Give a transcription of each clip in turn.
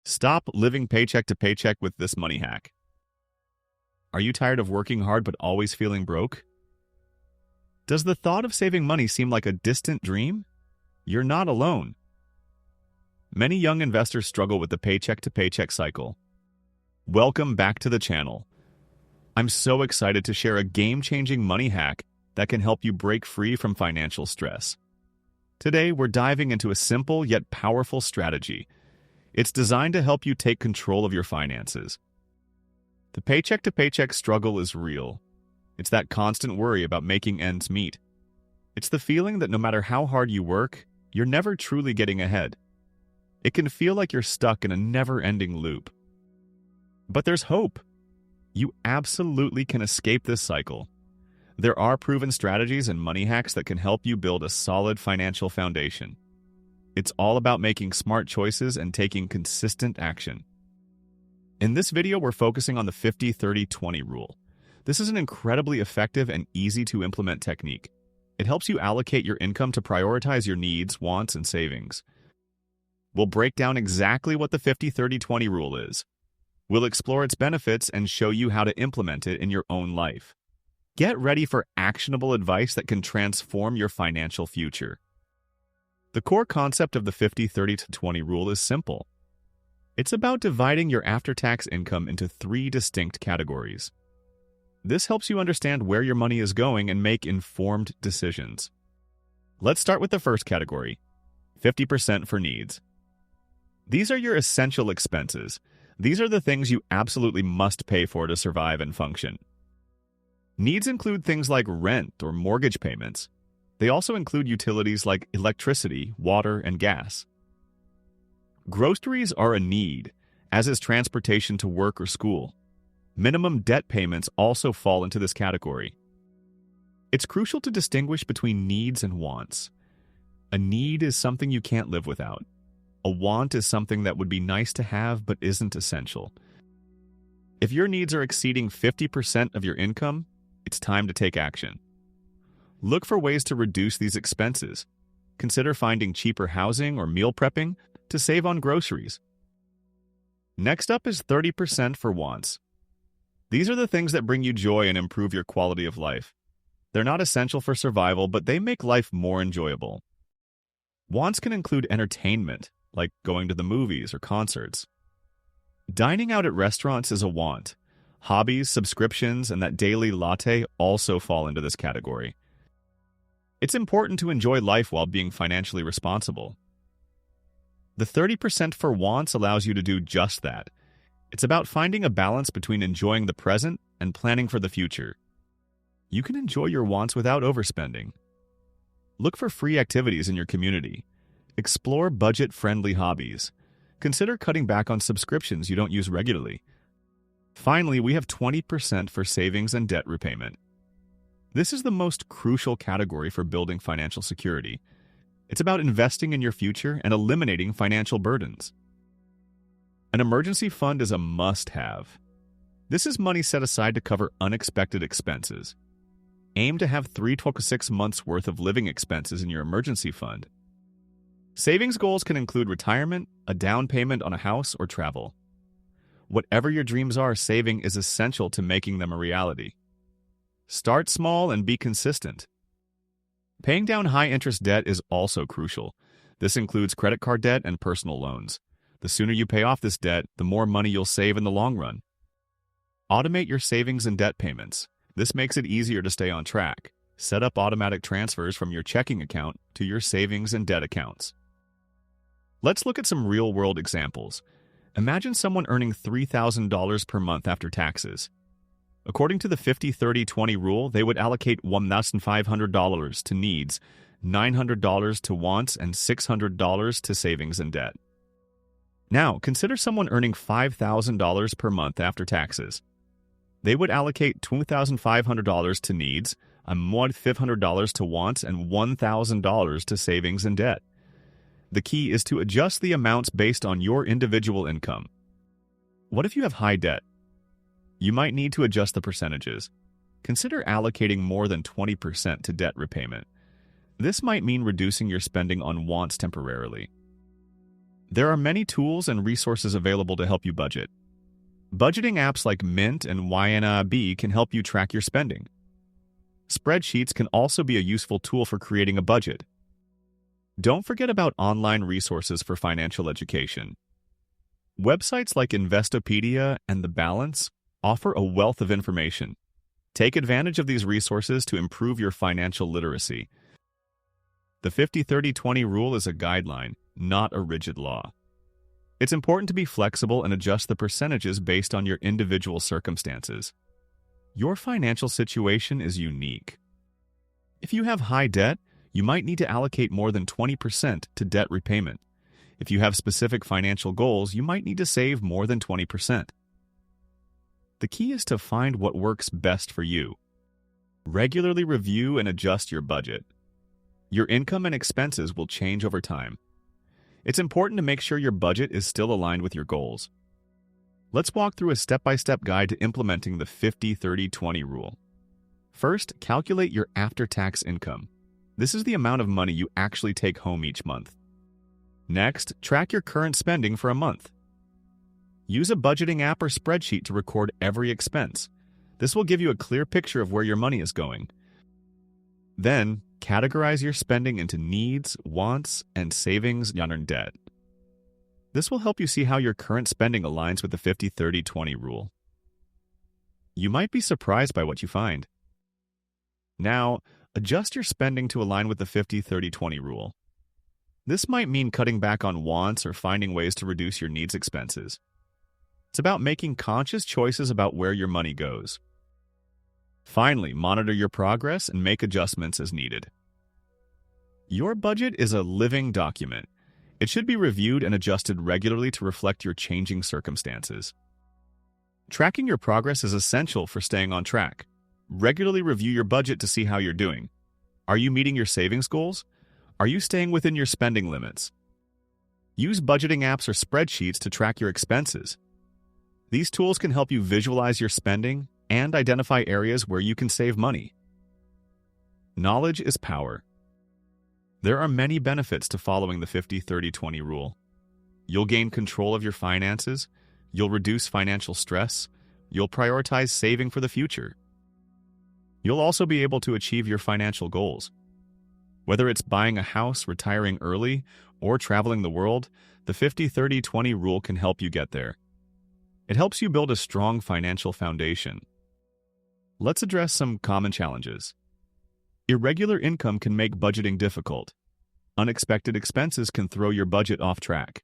Stop living paycheck to paycheck with this money hack. Are you tired of working hard but always feeling broke? Does the thought of saving money seem like a distant dream? You're not alone. Many young investors struggle with the paycheck to paycheck cycle. Welcome back to the channel. I'm so excited to share a game-changing money hack that can help you break free from financial stress. Today, we're diving into a simple yet powerful strategy. It's designed to help you take control of your finances. The paycheck to paycheck struggle is real. It's that constant worry about making ends meet. It's the feeling that no matter how hard you work, you're never truly getting ahead. It can feel like you're stuck in a never-ending loop. But there's hope. You absolutely can escape this cycle. There are proven strategies and money hacks that can help you build a solid financial foundation. It's all about making smart choices and taking consistent action. In this video, we're focusing on the 50-30-20 rule. This is an incredibly effective and easy-to-implement technique. It helps you allocate your income to prioritize your needs, wants, and savings. We'll break down exactly what the 50-30-20 rule is. We'll explore its benefits and show you how to implement it in your own life. Get ready for actionable advice that can transform your financial future. The core concept of the 50-30-20 rule is simple. It's about dividing your after-tax income into 3 distinct categories. This helps you understand where your money is going and make informed decisions. Let's start with the first category, 50% for needs. These are your essential expenses. These are the things you absolutely must pay for to survive and function. Needs include things like rent or mortgage payments. They also include utilities like electricity, water, and gas. Groceries are a need, as is transportation to work or school. Minimum debt payments also fall into this category. It's crucial to distinguish between needs and wants. A need is something you can't live without. A want is something that would be nice to have but isn't essential. If your needs are exceeding 50% of your income, it's time to take action. Look for ways to reduce these expenses. Consider finding cheaper housing or meal prepping to save on groceries. Next up is 30% for wants. These are the things that bring you joy and improve your quality of life. They're not essential for survival, but they make life more enjoyable. Wants can include entertainment, like going to the movies or concerts. Dining out at restaurants is a want. Hobbies, subscriptions, and that daily latte also fall into this category. It's important to enjoy life while being financially responsible. The 30% for wants allows you to do just that. It's about finding a balance between enjoying the present and planning for the future. You can enjoy your wants without overspending. Look for free activities in your community. Explore budget-friendly hobbies. Consider cutting back on subscriptions you don't use regularly. Finally, we have 20% for savings and debt repayment. This is the most crucial category for building financial security. It's about investing in your future and eliminating financial burdens. An emergency fund is a must-have. This is money set aside to cover unexpected expenses. Aim to have 3 to 6 months' worth of living expenses in your emergency fund. Savings goals can include retirement, a down payment on a house, or travel. Whatever your dreams are, saving is essential to making them a reality. Start small and be consistent. Paying down high-interest debt is also crucial. This includes credit card debt and personal loans. The sooner you pay off this debt, the more money you'll save in the long run. Automate your savings and debt payments. This makes it easier to stay on track. Set up automatic transfers from your checking account to your savings and debt accounts. Let's look at some real-world examples. Imagine someone earning $3,000 per month after taxes. According to the 50-30-20 rule, they would allocate $1,500 to needs, $900 to wants, and $600 to savings and debt. Now, consider someone earning $5,000 per month after taxes. They would allocate $2,500 to needs, $1,500 to wants, and $1,000 to savings and debt. The key is to adjust the amounts based on your individual income. What if you have high debt? You might need to adjust the percentages. Consider allocating more than 20% to debt repayment. This might mean reducing your spending on wants temporarily. There are many tools and resources available to help you budget. Budgeting apps like Mint and YNAB can help you track your spending. Spreadsheets can also be a useful tool for creating a budget. Don't forget about online resources for financial education. Websites like Investopedia and The Balance offer a wealth of information. Take advantage of these resources to improve your financial literacy. The 50-30-20 rule is a guideline, not a rigid law. It's important to be flexible and adjust the percentages based on your individual circumstances. Your financial situation is unique. If you have high debt, you might need to allocate more than 20% to debt repayment. If you have specific financial goals, you might need to save more than 20%. The key is to find what works best for you. Regularly review and adjust your budget. Your income and expenses will change over time. It's important to make sure your budget is still aligned with your goals. Let's walk through a step-by-step guide to implementing the 50-30-20 rule. First, calculate your after-tax income. This is the amount of money you actually take home each month. Next, track your current spending for a month. Use a budgeting app or spreadsheet to record every expense. This will give you a clear picture of where your money is going. Then, categorize your spending into needs, wants, and savings and debt. This will help you see how your current spending aligns with the 50-30-20 rule. You might be surprised by what you find. Now, adjust your spending to align with the 50-30-20 rule. This might mean cutting back on wants or finding ways to reduce your needs expenses. It's about making conscious choices about where your money goes. Finally, monitor your progress and make adjustments as needed. Your budget is a living document. It should be reviewed and adjusted regularly to reflect your changing circumstances. Tracking your progress is essential for staying on track. Regularly review your budget to see how you're doing. Are you meeting your savings goals? Are you staying within your spending limits? Use budgeting apps or spreadsheets to track your expenses. These tools can help you visualize your spending and identify areas where you can save money. Knowledge is power. There are many benefits to following the 50-30-20 rule. You'll gain control of your finances, you'll reduce financial stress, you'll prioritize saving for the future. You'll also be able to achieve your financial goals. Whether it's buying a house, retiring early, or traveling the world, the 50-30-20 rule can help you get there. It helps you build a strong financial foundation. Let's address some common challenges. Irregular income can make budgeting difficult. Unexpected expenses can throw your budget off track.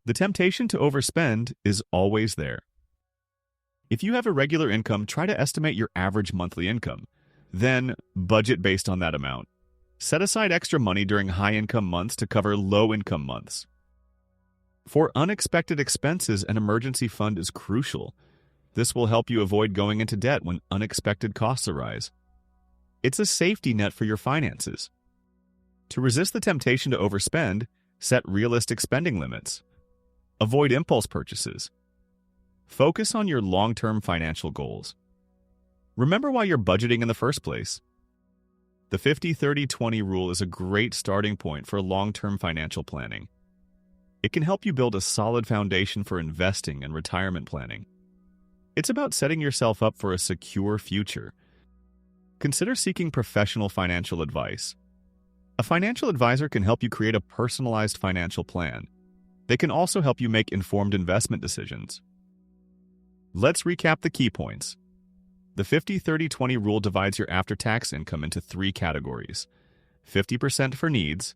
The temptation to overspend is always there. If you have irregular income, try to estimate your average monthly income. Then, budget based on that amount. Set aside extra money during high-income months to cover low-income months. For unexpected expenses, an emergency fund is crucial. This will help you avoid going into debt when unexpected costs arise. It's a safety net for your finances. To resist the temptation to overspend, set realistic spending limits. Avoid impulse purchases. Focus on your long-term financial goals. Remember why you're budgeting in the first place. The 50-30-20 rule is a great starting point for long-term financial planning. It can help you build a solid foundation for investing and retirement planning. It's about setting yourself up for a secure future. Consider seeking professional financial advice. A financial advisor can help you create a personalized financial plan. They can also help you make informed investment decisions. Let's recap the key points. The 50-30-20 rule divides your after-tax income into 3 categories: 50% for needs,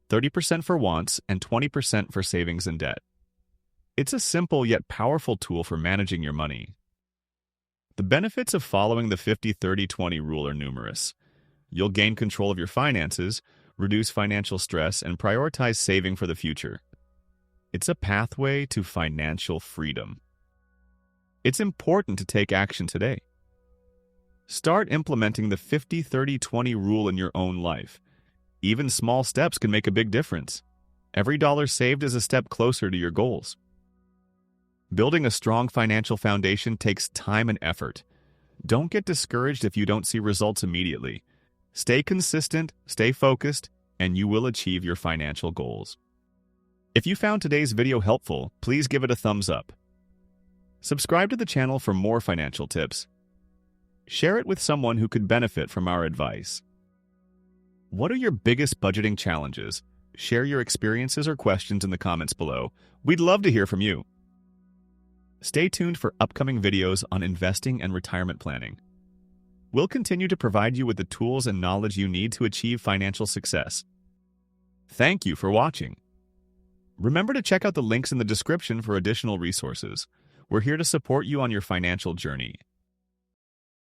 30% for wants, and 20% for savings and debt. It's a simple yet powerful tool for managing your money. The benefits of following the 50-30-20 rule are numerous. You'll gain control of your finances, reduce financial stress, and prioritize saving for the future. It's a pathway to financial freedom. It's important to take action today. Start implementing the 50-30-20 rule in your own life. Even small steps can make a big difference. Every dollar saved is a step closer to your goals. Building a strong financial foundation takes time and effort. Don't get discouraged if you don't see results immediately. Stay consistent, stay focused, and you will achieve your financial goals. If you found today's video helpful, please give it a thumbs up. Subscribe to the channel for more financial tips. Share it with someone who could benefit from our advice. What are your biggest budgeting challenges? Share your experiences or questions in the comments below. We'd love to hear from you. Stay tuned for upcoming videos on investing and retirement planning. We'll continue to provide you with the tools and knowledge you need to achieve financial success. Thank you for watching. Remember to check out the links in the description for additional resources. We're here to support you on your financial journey.